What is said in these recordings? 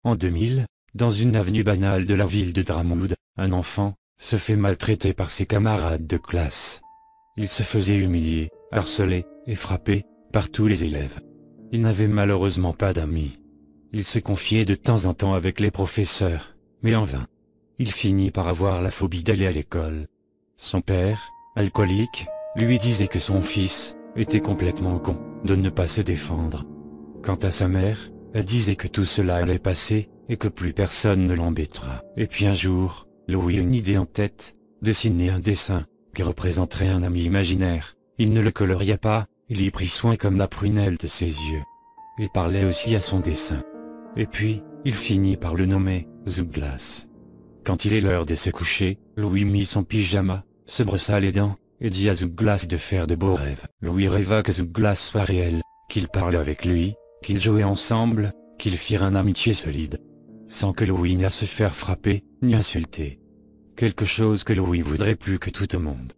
En 2000, dans une avenue banale de la ville de Dramoud, un enfant se fait maltraiter par ses camarades de classe. Il se faisait humilier, harceler et frapper par tous les élèves. Il n'avait malheureusement pas d'amis. Il se confiait de temps en temps avec les professeurs, mais en vain. Il finit par avoir la phobie d'aller à l'école. Son père, alcoolique, lui disait que son fils était complètement con de ne pas se défendre. Quant à sa mère, elle disait que tout cela allait passer et que plus personne ne l'embêtera. Et puis un jour, Louis eut une idée en tête, dessiner un dessin qui représenterait un ami imaginaire. Il ne le coloria pas, il y prit soin comme la prunelle de ses yeux. Il parlait aussi à son dessin. Et puis, il finit par le nommer Zouglas. Quand il est l'heure de se coucher, Louis mit son pyjama, se brossa les dents, et dit à Zouglas de faire de beaux rêves. Louis rêva que Zouglas soit réel, qu'il parle avec lui, qu'ils jouaient ensemble, qu'ils firent une amitié solide. Sans que Louis n'ait à se faire frapper, ni insulter. Quelque chose que Louis voudrait plus que tout au monde.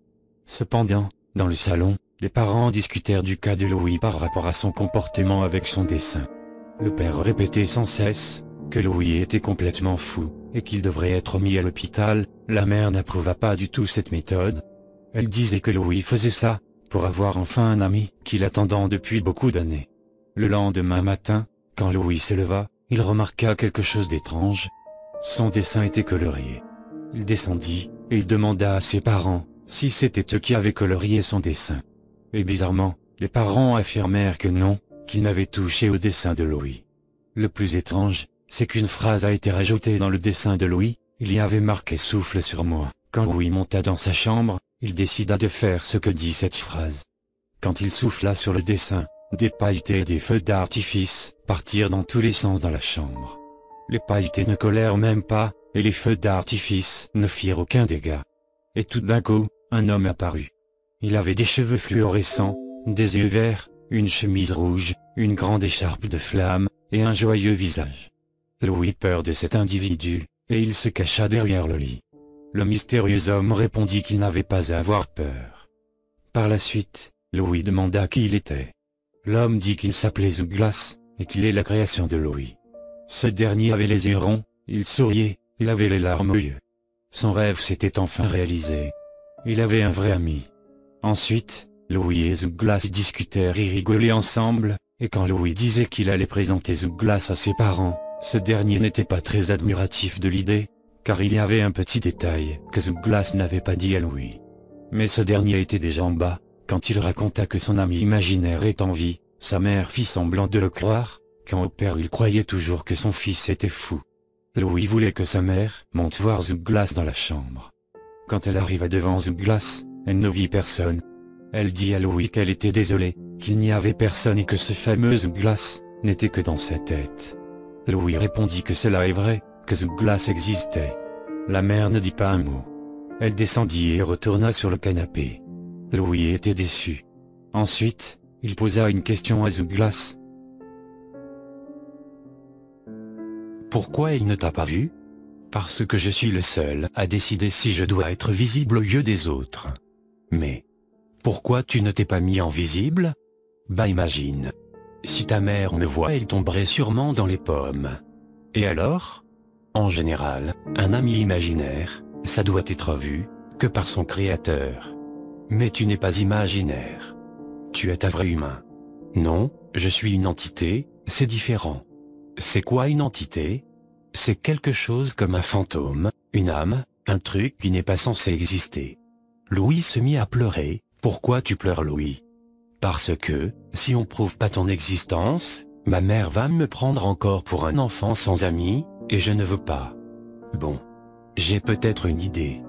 Cependant, dans le salon, les parents discutèrent du cas de Louis par rapport à son comportement avec son dessin. Le père répétait sans cesse que Louis était complètement fou, et qu'il devrait être mis à l'hôpital. La mère n'approuva pas du tout cette méthode. Elle disait que Louis faisait ça pour avoir enfin un ami qu'il attendait depuis beaucoup d'années. Le lendemain matin, quand Louis se leva, il remarqua quelque chose d'étrange. Son dessin était colorié. Il descendit, et il demanda à ses parents si c'était eux qui avaient colorié son dessin. Et bizarrement, les parents affirmèrent que non, qu'ils n'avaient touché au dessin de Louis. Le plus étrange, c'est qu'une phrase a été rajoutée dans le dessin de Louis. Il y avait marqué « Souffle sur moi ». Quand Louis monta dans sa chambre, il décida de faire ce que dit cette phrase. Quand il souffla sur le dessin, des pailletés et des feux d'artifice partirent dans tous les sens dans la chambre. Les pailletés ne collèrent même pas, et les feux d'artifice ne firent aucun dégât. Et tout d'un coup, un homme apparut. Il avait des cheveux fluorescents, des yeux verts, une chemise rouge, une grande écharpe de flammes, et un joyeux visage. Louis eut peur de cet individu, et il se cacha derrière le lit. Le mystérieux homme répondit qu'il n'avait pas à avoir peur. Par la suite, Louis demanda qui il était. L'homme dit qu'il s'appelait Zouglas, et qu'il est la création de Louis. Ce dernier avait les yeux ronds, il souriait, il avait les larmes aux yeux. Son rêve s'était enfin réalisé. Il avait un vrai ami. Ensuite, Louis et Zouglas discutèrent et rigolaient ensemble, et quand Louis disait qu'il allait présenter Zouglas à ses parents, ce dernier n'était pas très admiratif de l'idée, car il y avait un petit détail que Zouglas n'avait pas dit à Louis. Mais ce dernier était déjà en bas, quand il raconta que son ami imaginaire est en vie. Sa mère fit semblant de le croire, quand au père il croyait toujours que son fils était fou. Louis voulait que sa mère monte voir Zouglas dans la chambre. Quand elle arriva devant Zouglas, elle ne vit personne. Elle dit à Louis qu'elle était désolée, qu'il n'y avait personne et que ce fameux Zouglas n'était que dans sa tête. Louis répondit que cela est vrai, que Zouglas existait. La mère ne dit pas un mot. Elle descendit et retourna sur le canapé. Louis était déçu. Ensuite, il posa une question à Zouglas. Pourquoi il ne t'a pas vu? Parce que je suis le seul à décider si je dois être visible aux yeux des autres. Mais pourquoi tu ne t'es pas mis en visible? Bah imagine. Si ta mère me voit, elle tomberait sûrement dans les pommes. Et alors? En général, un ami imaginaire, ça doit être vu que par son créateur. Mais tu n'es pas imaginaire. Tu es un vrai humain. Non, je suis une entité, c'est différent. C'est quoi une entité? C'est quelque chose comme un fantôme, une âme, un truc qui n'est pas censé exister. Louis se mit à pleurer. Pourquoi tu pleures, Louis? Parce que, si on prouve pas ton existence, ma mère va me prendre encore pour un enfant sans amis, et je ne veux pas. Bon. J'ai peut-être une idée.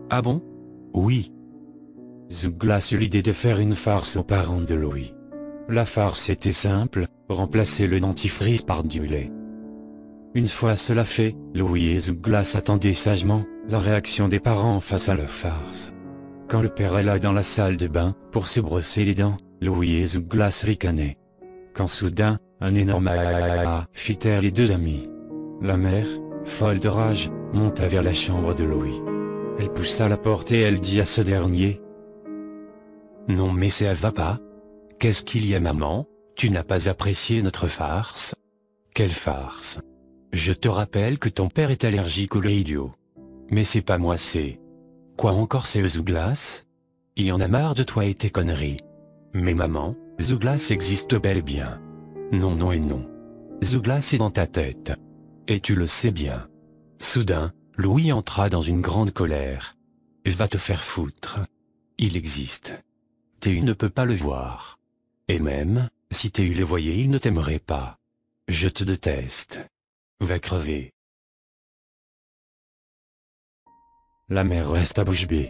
Ah bon? Oui. Zouglas eut l'idée de faire une farce aux parents de Louis. La farce était simple, remplacer le dentifrice par du lait. Une fois cela fait, Louis et Zouglas attendaient sagement la réaction des parents face à leur farce. Quand le père alla dans la salle de bain pour se brosser les dents, Louis et Zouglas ricanaient. Quand soudain, un énorme ah fit taire les deux amis. La mère, folle de rage, monta vers la chambre de Louis. Elle poussa la porte et elle dit à ce dernier. Non mais ça va pas. Qu'est-ce qu'il y a maman? Tu n'as pas apprécié notre farce? Quelle farce? Je te rappelle que ton père est allergique au lait idiot. Mais c'est pas moi, c'est... Quoi encore, c'est Zouglas? Il y en a marre de toi et tes conneries. Mais maman, Zouglas existe bel et bien. Non, non et non. Zouglas est dans ta tête. Et tu le sais bien. Soudain, Louis entra dans une grande colère. Va te faire foutre. Il existe. Tu ne peux pas le voir. Et même, si tu le voyais, il ne t'aimerait pas. Je te déteste. Va crever. La mère resta bouche bée.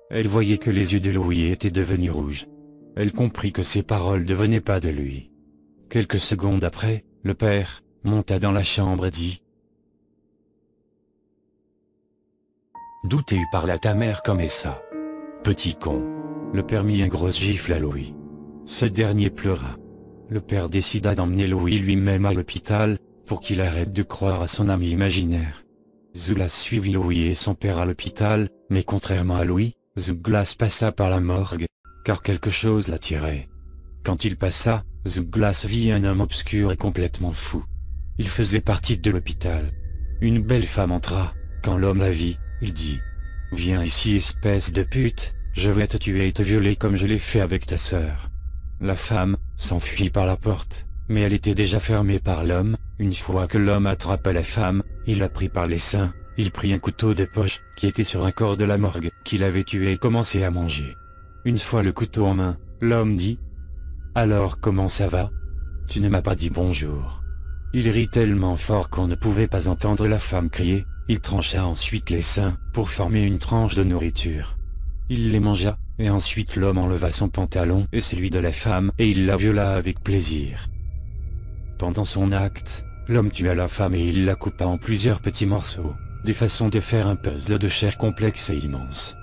Elle voyait que les yeux de Louis étaient devenus rouges. Elle comprit que ces paroles ne venaient pas de lui. Quelques secondes après, le père monta dans la chambre et dit: D'où t'es eu par là ta mère comme ça? Petit con. Le père mit un gros gifle à Louis. Ce dernier pleura. Le père décida d'emmener Louis lui-même à l'hôpital, pour qu'il arrête de croire à son ami imaginaire. Zouglas suivit Louis et son père à l'hôpital, mais contrairement à Louis, Zouglas passa par la morgue, car quelque chose l'attirait. Quand il passa, Zouglas vit un homme obscur et complètement fou. Il faisait partie de l'hôpital. Une belle femme entra. Quand l'homme la vit, il dit: Viens ici, espèce de pute, je vais te tuer et te violer comme je l'ai fait avec ta sœur. La femme s'enfuit par la porte, mais elle était déjà fermée par l'homme. Une fois que l'homme attrapa la femme, il la prit par les seins, il prit un couteau de poche qui était sur un corps de la morgue qu'il avait tué et commençait à manger. Une fois le couteau en main, l'homme dit: Alors comment ça va? Tu ne m'as pas dit bonjour. Il rit tellement fort qu'on ne pouvait pas entendre la femme crier. Il trancha ensuite les seins pour former une tranche de nourriture. Il les mangea, et ensuite l'homme enleva son pantalon et celui de la femme et il la viola avec plaisir. Pendant son acte, l'homme tua la femme et il la coupa en plusieurs petits morceaux, des façons de faire un puzzle de chair complexe et immense.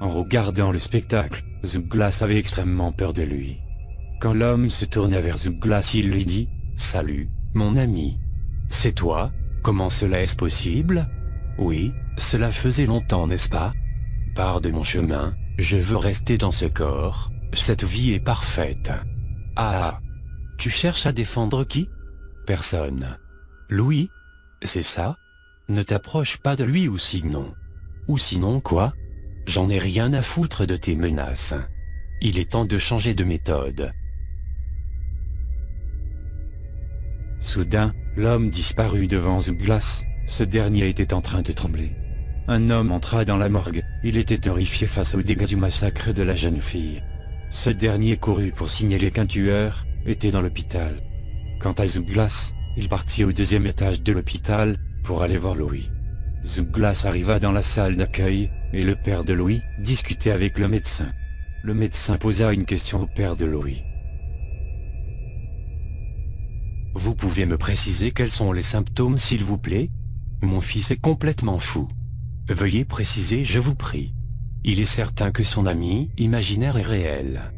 En regardant le spectacle, Zouglas avait extrêmement peur de lui. Quand l'homme se tourna vers Zouglas, il lui dit: Salut, mon ami. C'est toi? Comment cela est-ce possible? Oui, cela faisait longtemps, n'est-ce pas? Pars de mon chemin, je veux rester dans ce corps, cette vie est parfaite. Ah! Tu cherches à défendre qui? Personne. Louis? C'est ça? Ne t'approche pas de lui ou sinon. Ou sinon quoi? J'en ai rien à foutre de tes menaces. Il est temps de changer de méthode. Soudain, l'homme disparut devant Zouglas. Ce dernier était en train de trembler. Un homme entra dans la morgue. Il était horrifié face aux dégâts du massacre de la jeune fille. Ce dernier courut pour signaler qu'un tueur était dans l'hôpital. Quant à Zouglas, il partit au deuxième étage de l'hôpital pour aller voir Louis. Zouglas arriva dans la salle d'accueil, et le père de Louis discutait avec le médecin. Le médecin posa une question au père de Louis. Vous pouvez me préciser quels sont les symptômes s'il vous plaît? Mon fils est complètement fou. Veuillez préciser, je vous prie. Il est certain que son ami imaginaire est réel.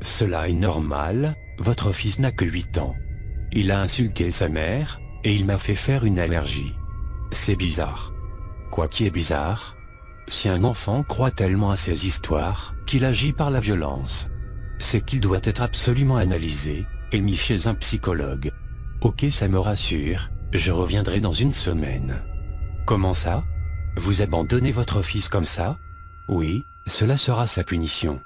Cela est normal, votre fils n'a que 8 ans. Il a insulté sa mère, et il m'a fait faire une allergie. C'est bizarre. Quoi qui est bizarre? Si un enfant croit tellement à ces histoires, qu'il agit par la violence, c'est qu'il doit être absolument analysé, et mis chez un psychologue. Ok, ça me rassure, je reviendrai dans une semaine. Comment ça? Vous abandonnez votre fils comme ça? Oui, cela sera sa punition.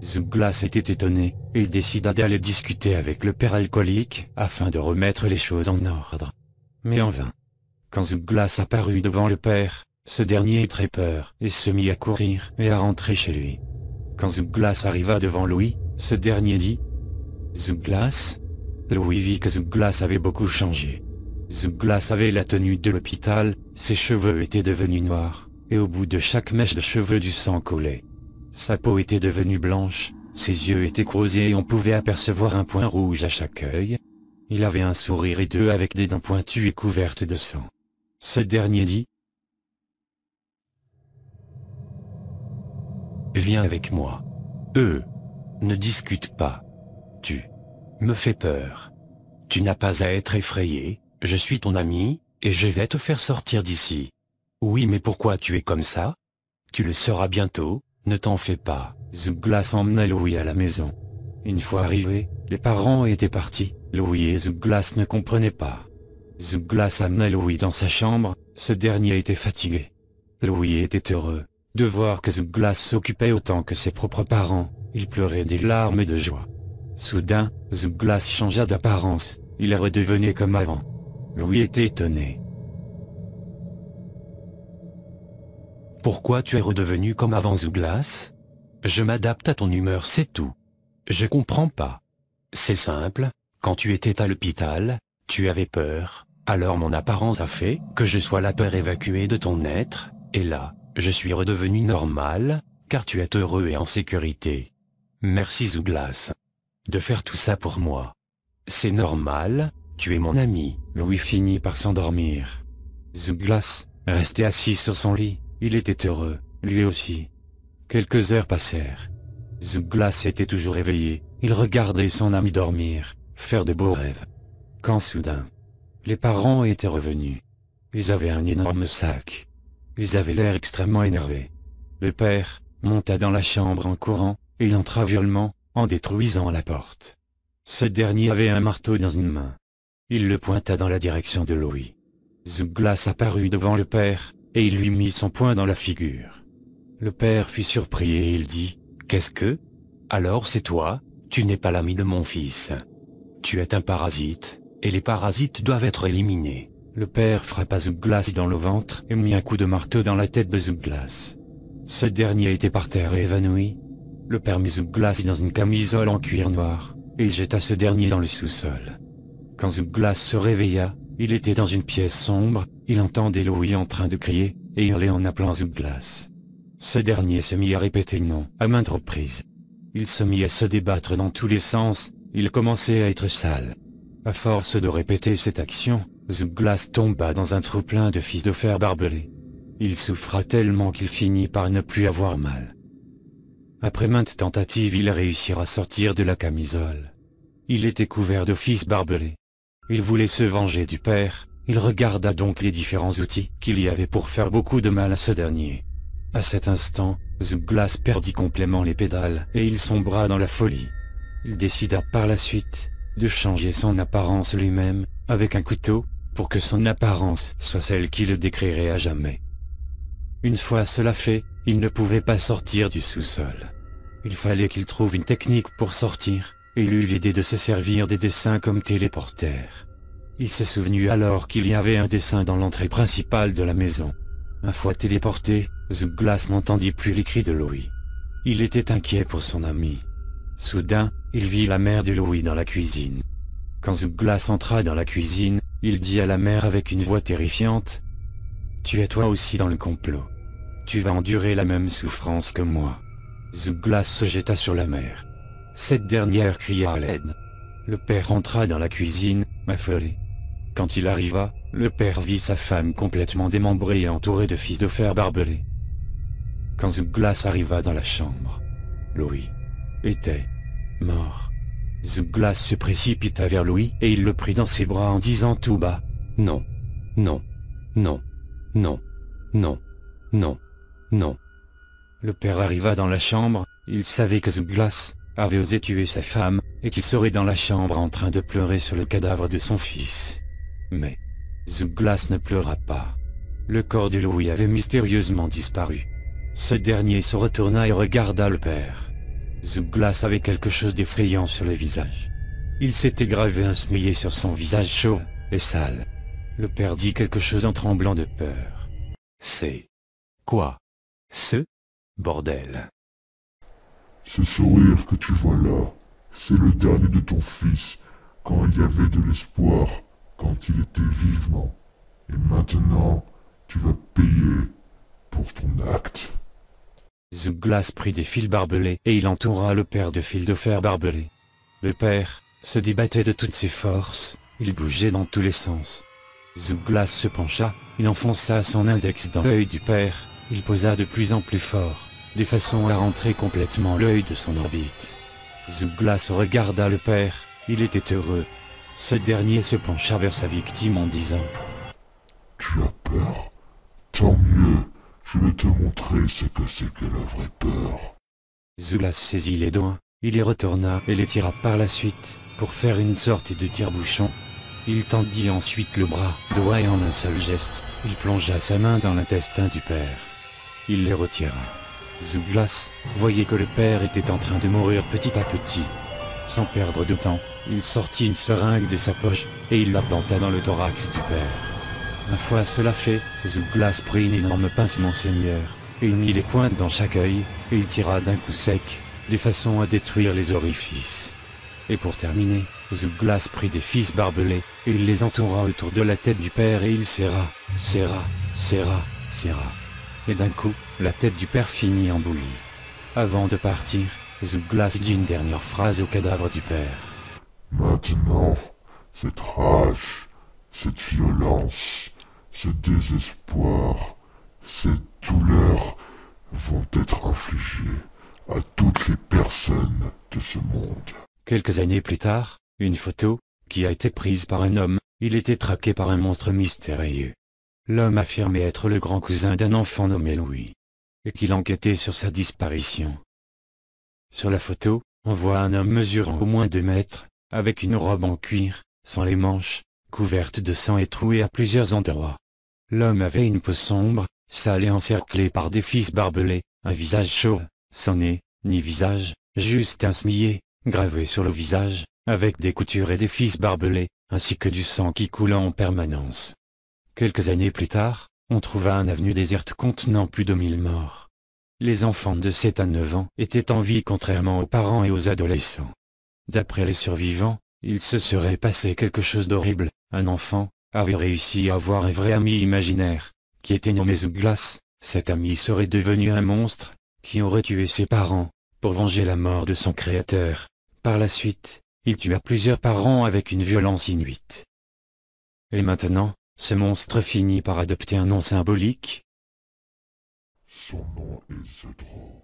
Zouglas était étonné, et il décida d'aller discuter avec le père alcoolique, afin de remettre les choses en ordre. Mais en vain. Quand Zouglas apparut devant le père, ce dernier eut très peur, et se mit à courir et à rentrer chez lui. Quand Zouglas arriva devant Louis, ce dernier dit: Zouglas? Louis vit que Zouglas avait beaucoup changé. Zouglas avait la tenue de l'hôpital, ses cheveux étaient devenus noirs, et au bout de chaque mèche de cheveux du sang coulait. Sa peau était devenue blanche, ses yeux étaient creusés et on pouvait apercevoir un point rouge à chaque œil. Il avait un sourire hideux avec des dents pointues et couvertes de sang. Ce dernier dit: Viens avec moi. Ne discute pas. Tu me fais peur. Tu n'as pas à être effrayé, je suis ton ami, et je vais te faire sortir d'ici. Oui, mais pourquoi tu es comme ça? Tu le sauras bientôt, ne t'en fais pas. Zouglas emmena Louis à la maison. Une fois arrivés, les parents étaient partis. Louis et Zuglas ne comprenaient pas. Zuglas amena Louis dans sa chambre, ce dernier était fatigué. Louis était heureux de voir que Zuglas s'occupait autant que ses propres parents, il pleurait des larmes de joie. Soudain, Zuglas changea d'apparence, il redevenait comme avant. Louis était étonné. Pourquoi tu es redevenu comme avant, Zuglas? Je m'adapte à ton humeur, c'est tout. Je comprends pas. C'est simple, quand tu étais à l'hôpital, tu avais peur, alors mon apparence a fait que je sois la peur évacuée de ton être, et là, je suis redevenu normal, car tu es heureux et en sécurité. Merci Zuglas de faire tout ça pour moi. C'est normal, tu es mon ami. Louis finit par s'endormir. Zuglas restait assis sur son lit, il était heureux, lui aussi. Quelques heures passèrent. Zuglas était toujours éveillé, il regardait son ami dormir, faire de beaux rêves. Quand soudain, les parents étaient revenus. Ils avaient un énorme sac. Ils avaient l'air extrêmement énervés. Le père monta dans la chambre en courant, et il entra violemment, en détruisant la porte. Ce dernier avait un marteau dans une main. Il le pointa dans la direction de Louis. Zuglas apparut devant le père, et il lui mit son poing dans la figure. Le père fut surpris et il dit « Qu'est-ce que? Alors c'est toi, tu n'es pas l'ami de mon fils. Tu es un parasite, et les parasites doivent être éliminés. » Le père frappa Zuglas dans le ventre et mit un coup de marteau dans la tête de Zuglas. Ce dernier était par terre et évanoui. Le père mit Zuglas dans une camisole en cuir noir, et il jeta ce dernier dans le sous-sol. Quand Zuglas se réveilla, il était dans une pièce sombre, il entendait Louis en train de crier, et hurler en appelant Zuglas. Ce dernier se mit à répéter non, à maintes reprises. Il se mit à se débattre dans tous les sens, il commençait à être sale. À force de répéter cette action, Zuglas tomba dans un trou plein de fils de fer barbelés. Il souffra tellement qu'il finit par ne plus avoir mal. Après maintes tentatives, il réussit à sortir de la camisole. Il était couvert de fils barbelés. Il voulait se venger du père, il regarda donc les différents outils qu'il y avait pour faire beaucoup de mal à ce dernier. À cet instant, Zuglas perdit complètement les pédales et il sombra dans la folie. Il décida par la suite de changer son apparence lui-même, avec un couteau, pour que son apparence soit celle qui le décrirait à jamais. Une fois cela fait, il ne pouvait pas sortir du sous-sol. Il fallait qu'il trouve une technique pour sortir, et il eut l'idée de se servir des dessins comme téléporteurs. Il se souvenu alors qu'il y avait un dessin dans l'entrée principale de la maison. Une fois téléporté, Zuglas n'entendit plus les cris de Louis. Il était inquiet pour son ami. Soudain, il vit la mère de Louis dans la cuisine. Quand Zuglas entra dans la cuisine, il dit à la mère avec une voix terrifiante « Tu es toi aussi dans le complot. Tu vas endurer la même souffrance que moi. » Zuglas se jeta sur la mère. Cette dernière cria à l'aide. Le père entra dans la cuisine, affolé. Quand il arriva, le père vit sa femme complètement démembrée et entourée de fils de fer barbelés. Quand Zuglas arriva dans la chambre, Louis était mort. Zuglas se précipita vers Louis et il le prit dans ses bras en disant tout bas « Non, non, non, non, non, non, non. » Le père arriva dans la chambre, il savait que Zuglas avait osé tuer sa femme, et qu'il serait dans la chambre en train de pleurer sur le cadavre de son fils. Mais Zuglas ne pleura pas. Le corps de Louis avait mystérieusement disparu. Ce dernier se retourna et regarda le père. Zuglas avait quelque chose d'effrayant sur le visage. Il s'était gravé un smiley sur son visage chauve et sale. Le père dit quelque chose en tremblant de peur. « C'est quoi ce bordel? » Ce sourire que tu vois là, c'est le dernier de ton fils, quand il y avait de l'espoir, quand il était vivant. Et maintenant, tu vas payer pour ton acte. Zuglas prit des fils barbelés et il entoura le père de fils de fer barbelés. Le père se débattait de toutes ses forces, il bougeait dans tous les sens. Zuglas se pencha, il enfonça son index dans l'œil du père, il posa de plus en plus fort, de façon à rentrer complètement l'œil de son orbite. Zuglas regarda le père, il était heureux. Ce dernier se pencha vers sa victime en disant « Tu as peur? Tant mieux, je vais te montrer ce que c'est que la vraie peur. » Zuglas saisit les doigts, Il y retourna et les tira par la suite, pour faire une sorte de tire-bouchon. Il tendit ensuite le bras, doigt et en un seul geste, il plongea sa main dans l'intestin du père. Il les retira. Zouglas voyait que le père était en train de mourir petit à petit. Sans perdre de temps, il sortit une seringue de sa poche, et il la planta dans le thorax du père. Une fois cela fait, Zouglas prit une énorme pince monseigneur, et il mit les pointes dans chaque œil, et il tira d'un coup sec, de façon à détruire les orifices. Et pour terminer, Zouglas prit des fils barbelés, et il les entoura autour de la tête du père et il serra, serra, serra, serra. Et d'un coup, la tête du père finit en bouillie. Avant de partir, Zouglas dit une dernière phrase au cadavre du père. Maintenant, cette rage, cette violence, ce désespoir, cette douleur vont être infligées à toutes les personnes de ce monde. Quelques années plus tard, une photo, qui a été prise par un homme, il était traqué par un monstre mystérieux. L'homme affirmait être le grand cousin d'un enfant nommé Louis, et qu'il enquêtait sur sa disparition. Sur la photo, on voit un homme mesurant au moins 2 mètres, avec une robe en cuir, sans les manches, couverte de sang et trouée à plusieurs endroits. L'homme avait une peau sombre, sale et encerclée par des fils barbelés, un visage chauve, sans nez, ni visage, juste un smilé, gravé sur le visage, avec des coutures et des fils barbelés, ainsi que du sang qui coulait en permanence. Quelques années plus tard, on trouva une avenue déserte contenant plus de 1000 morts. Les enfants de 7 à 9 ans étaient en vie contrairement aux parents et aux adolescents. D'après les survivants, il se serait passé quelque chose d'horrible. Un enfant avait réussi à avoir un vrai ami imaginaire, qui était nommé Zouglas. Cet ami serait devenu un monstre, qui aurait tué ses parents, pour venger la mort de son créateur. Par la suite, il tua plusieurs parents avec une violence inuite. Et maintenant, ce monstre finit par adopter un nom symbolique. Son nom est Zedro.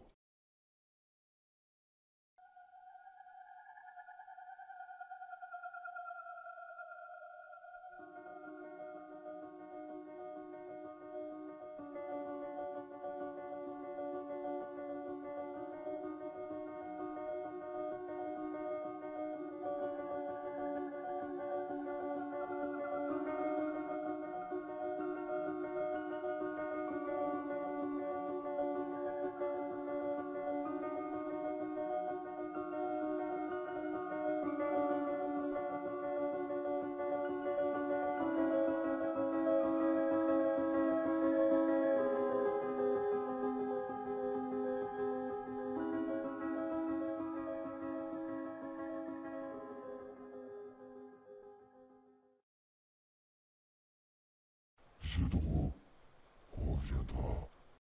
Zedro